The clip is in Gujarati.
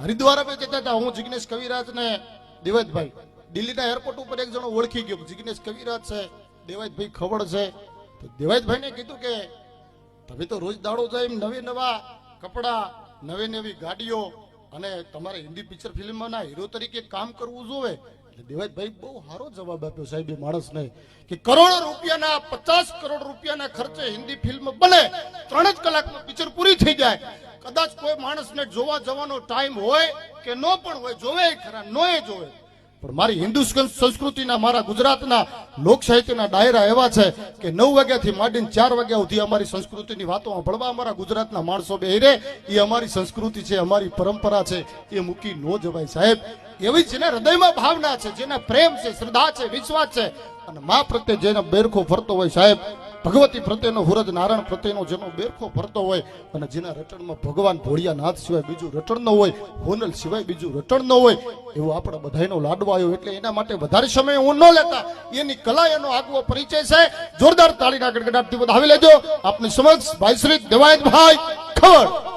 હરિદ્વાર અમે જતા હતા, હું જિગ્નેશ કવિરાજ ને દેવાયતભાઈ, દિલ્હીના એરપોર્ટ ઉપર એક જણો ઓળખી ગયો, જિગ્નેશ કવિરાજ છે, દેવાયતભાઈ ખવડ છે. તો દેવાયતભાઈ ને કીધું કે તમે તો રોજ દાડો જાય એમ નવે નવા કપડા, નવી નવી ગાડીઓ, અને તમારે હિન્દી પિક્ચર ફિલ્મના હીરો તરીકે કામ કરવું જોવે. એટલે દેવાયતભાઈ બહુ સારો જવાબ આપ્યો સાહેબ એ માણસને કે કરોડો રૂપિયાના, 50 કરોડ રૂપિયાના ખર્ચે હિન્દી ફિલ્મ બને, 3 જ કલાકમાં પિક્ચર પૂરી થઈ જાય. કદાચ કોઈ માણસને જોવા જવાનો ટાઈમ હોય કે ન પણ હોય, જોવે ખરા, નોય જોવે, પણ મારી હિન્દુ સંસ્કૃતિના, મારા ગુજરાતના લોક સાહિત્યના ડાયરા એવા છે કે 9 વાગ્યાથી માંડીને 4 વાગ્યા સુધી અમારી સંસ્કૃતિની વાતો સાંભળવા અમારા ગુજરાતના માણસો બેહી એ અમારી સંસ્કૃતિ છે, અમારી પરંપરા છે, એ મૂકી ન જવાય સાહેબ. એવી જેના હૃદયમાં ભાવના છે, જેના પ્રેમ છે, શ્રદ્ધા છે, વિશ્વાસ છે, અને મા પ્રત્યે જેનો બેરખો ફરતો હોય સાહેબ, ભગવતી પ્રત્યેનો, હુરજ નારાયણ પ્રત્યેનો જેનો બેરખો ફરતો હોય, અને જેના રટણમાં ભગવાન ભોળિયાનાથ સિવાય બીજું રટણ ન હોય, હોનલ સિવાય બીજું રટણ ન હોય, એવો આપણા બધાનો લાડવો આવ્યો. એટલે એના માટે વધારે સમય હું ન લેતા, એની કલા, એનો આગવો પરિચય છે. જોરદાર તાળીના ગડગડાટથી વધાવી લેજો. આપની સમક્ષ ભાઈ શ્રી દેવાયતભાઈ ખવડ.